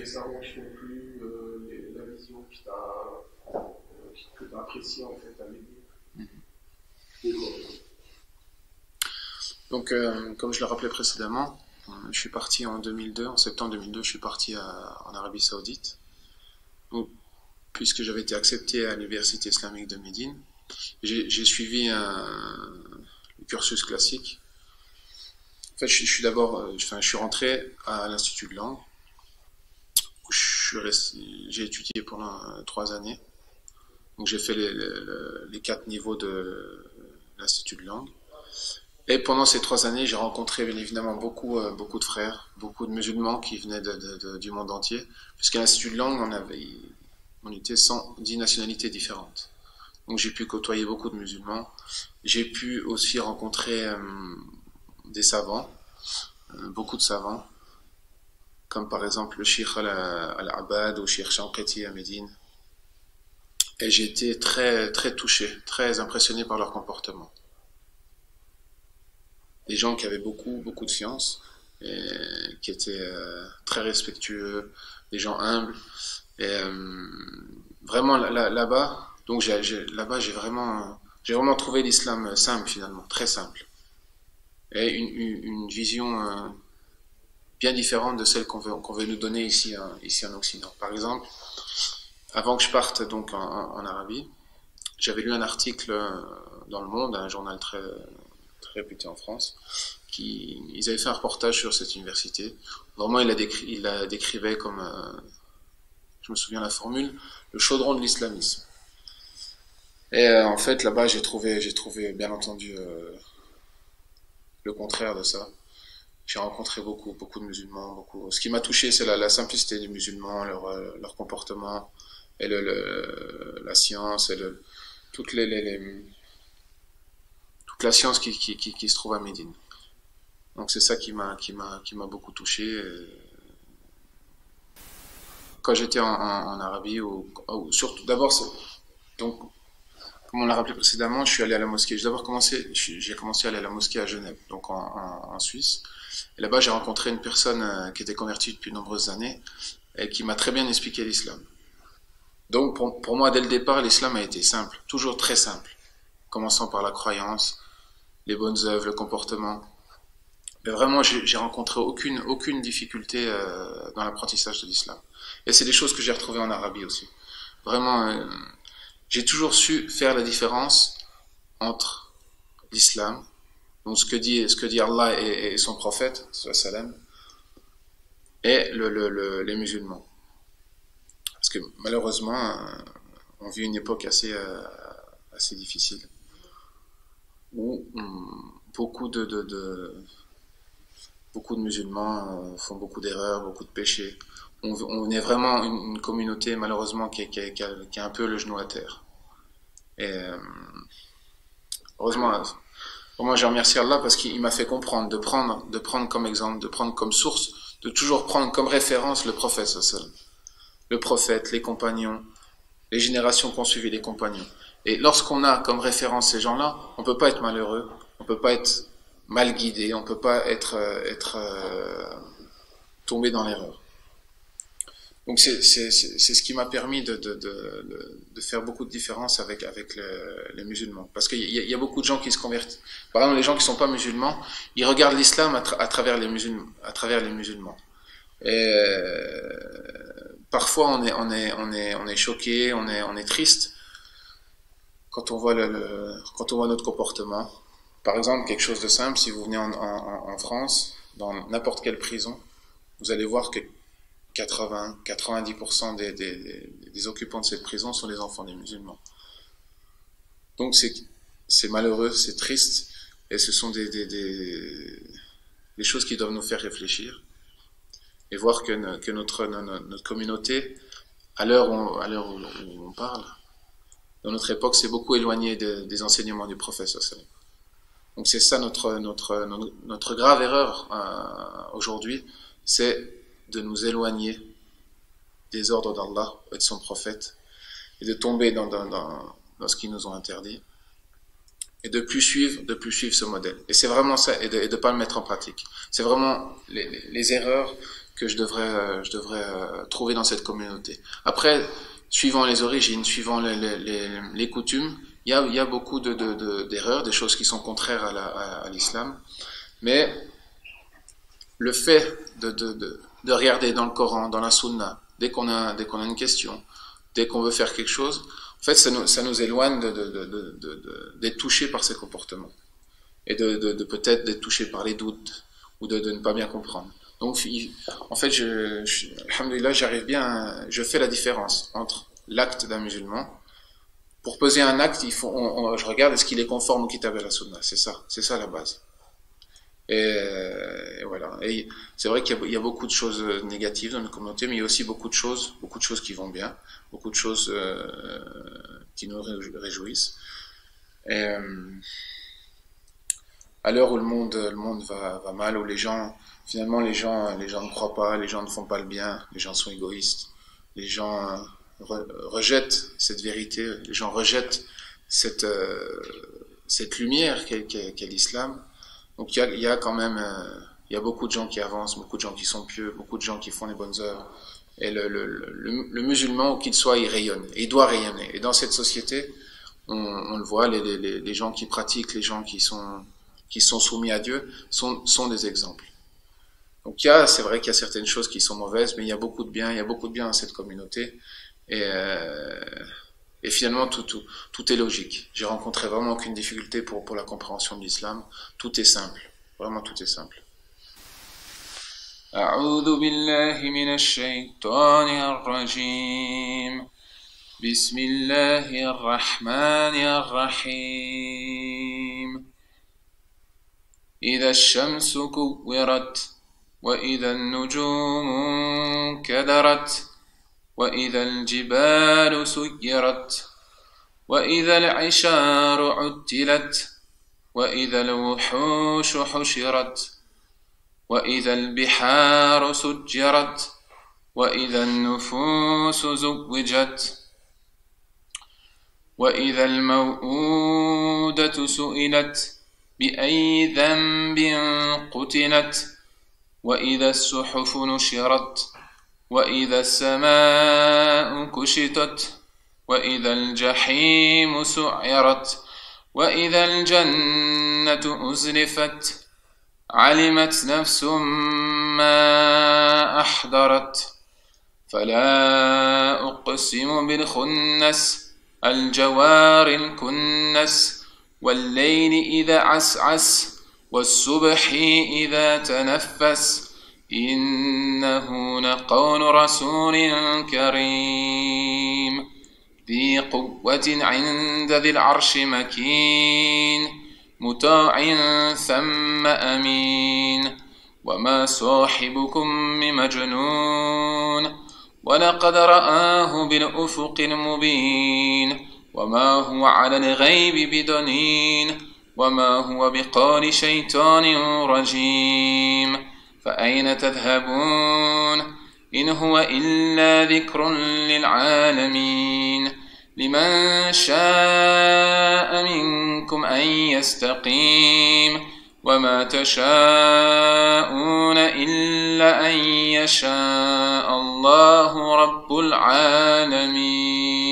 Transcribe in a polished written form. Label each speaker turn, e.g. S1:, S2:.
S1: les savants qui t'ont plu, la vision que tu as appréciée en fait à Médine.
S2: Donc, comme je le rappelais précédemment, je suis parti en 2002, en septembre 2002, je suis parti en Arabie Saoudite. Donc, puisque j'avais été accepté à l'Université islamique de Médine, j'ai suivi le cursus classique. En fait, je suis rentré à l'Institut de langue, où j'ai étudié pendant 3 années. Donc, j'ai fait les 4 niveaux de l'Institut de langue. Et pendant ces 3 années, j'ai rencontré bien évidemment beaucoup de frères, beaucoup de musulmans qui venaient du monde entier, puisqu'à l'Institut de langue, on était 110 nationalités différentes. Donc j'ai pu côtoyer beaucoup de musulmans. J'ai pu aussi rencontrer des savants, beaucoup de savants, comme par exemple le Cheikh Al-Abad ou le Cheikh Shanqiti à Médine. Et j'ai été très, très touché, très impressionné par leur comportement. Des gens qui avaient beaucoup de science, et qui étaient très respectueux, des gens humbles. Et vraiment là-bas, donc là-bas j'ai vraiment trouvé l'islam simple finalement, très simple, et une vision bien différente de celle qu'on veut nous donner ici en Occident. Par exemple, avant que je parte donc en Arabie, j'avais lu un article dans Le Monde, un journal très réputé en France, ils avaient fait un reportage sur cette université. Vraiment, il la décrivait comme, je me souviens la formule, le chaudron de l'islamisme. Et en fait, là-bas, j'ai trouvé bien entendu le contraire de ça. J'ai rencontré beaucoup de musulmans. Ce qui m'a touché, c'est la simplicité des musulmans, leur comportement, et la science, et toute la science qui se trouve à Médine. Donc c'est ça qui m'a beaucoup touché. Quand j'étais en Arabie, surtout d'abord, donc comme on l'a rappelé précédemment, je suis allé à la mosquée. J'ai commencé à aller à la mosquée à Genève, donc en Suisse. Et là-bas, j'ai rencontré une personne qui était convertie depuis de nombreuses années et qui m'a très bien expliqué l'islam. Donc pour moi, dès le départ, l'islam a été simple, toujours très simple, commençant par la croyance, les bonnes œuvres, le comportement. Mais vraiment, j'ai rencontré aucune difficulté dans l'apprentissage de l'islam. Et c'est des choses que j'ai retrouvées en Arabie aussi. Vraiment, j'ai toujours su faire la différence entre l'islam, donc ce que dit Allah et son prophète, sallam, et les musulmans. Parce que malheureusement, on vit une époque assez difficile, où beaucoup de musulmans font beaucoup d'erreurs, beaucoup de péchés. On est vraiment une communauté, malheureusement, qui a un peu le genou à terre. Et heureusement, moi je remercie Allah parce qu'il m'a fait comprendre, de prendre comme exemple, de prendre comme source, de toujours prendre comme référence le prophète sallallahu. Le prophète, les compagnons, les générations qui ont suivi les compagnons. Et lorsqu'on a comme référence ces gens-là, on ne peut pas être malheureux, on ne peut pas être mal guidé, on ne peut pas être tombé dans l'erreur. Donc c'est ce qui m'a permis de faire beaucoup de différences avec les musulmans. Parce qu'il y a beaucoup de gens qui se convertissent. Par exemple, les gens qui ne sont pas musulmans, ils regardent l'islam à travers les musulmans. Et parfois on est choqué, on est triste quand on voit notre comportement. Par exemple, quelque chose de simple, si vous venez en France, dans n'importe quelle prison, vous allez voir que 90% des occupants de cette prison sont les enfants des musulmans. Donc c'est malheureux, c'est triste, et ce sont des choses qui doivent nous faire réfléchir, et voir que notre communauté, à l'heure où on parle, dans notre époque, s'est beaucoup éloignée des enseignements du prophète sallallahu alayhi wa sallam. Donc c'est ça notre grave erreur aujourd'hui, c'est de nous éloigner des ordres d'Allah et de son prophète, et de tomber dans ce qu'ils nous ont interdit, et de plus suivre ce modèle. Et c'est vraiment ça, et de pas le mettre en pratique. C'est vraiment les erreurs que je devrais trouver dans cette communauté. Après, suivant les origines, suivant les coutumes, il y a beaucoup d'erreurs, des choses qui sont contraires à l'islam, mais le fait de regarder dans le Coran, dans la Sunna, dès qu'on a une question, dès qu'on veut faire quelque chose, en fait, ça nous éloigne d'être touché par ces comportements et de peut-être d'être touché par les doutes ou de ne pas bien comprendre. Donc, en fait, alhamdoulilah, je fais la différence entre l'acte d'un musulman. Pour poser un acte, je regarde est-ce qu'il est conforme au Kitab et à la Sunna. C'est ça la base. Et voilà. Et c'est vrai qu'il y a beaucoup de choses négatives dans la communauté, mais il y a aussi beaucoup de choses qui vont bien, beaucoup de choses qui nous réjouissent. Et à l'heure où le monde va mal, où finalement les gens ne croient pas, les gens ne font pas le bien, les gens sont égoïstes, les gens rejettent cette vérité, les gens rejettent cette lumière qu'est l'islam. Donc il y a quand même il y a beaucoup de gens qui avancent, beaucoup de gens qui sont pieux, beaucoup de gens qui font les bonnes œuvres. Et le musulman, où qu'il soit, il rayonne, et il doit rayonner. Et dans cette société, on le voit, les gens qui pratiquent, les gens qui sont soumis à Dieu, sont des exemples. Donc c'est vrai qu'il y a certaines choses qui sont mauvaises, mais il y a beaucoup de bien dans cette communauté. Et finalement, tout est logique. J'ai rencontré vraiment aucune difficulté pour la compréhension de l'islam. Tout est simple. Vraiment, tout est simple.
S3: أعوذ بالله من الشيطان الرجيم بسم الله الرحمن الرحيم إذا الشمس كورت وإذا النجوم كدرت وإذا الجبال سيرت وإذا العشار عطلت وإذا الوحوش حشرت وإذا البحار سجرت وإذا النفوس زوجت وإذا الموءودة سئلت بأي ذنب قتلت وإذا الصحف نشرت وإذا السماء كشطت وإذا الجحيم سعرت وإذا الجنة أزلفت علمت نفس ما أحضرت فلا أقسم بالخنس الجوار الكنس والليل إذا عسعس والصبح إذا تنفس إنه لقول رسول كريم ذي قوة عند ذي العرش مكين مطاع ثم أمين وما صاحبكم بمجنون ولقد رآه بالأفق المبين وما هو على الغيب بضنين وما هو بقول شيطان رجيم فأين تذهبون إن هو إلا ذكر للعالمين لمن شاء منكم أن يستقيم وما تشاءون إلا أن يشاء الله رب العالمين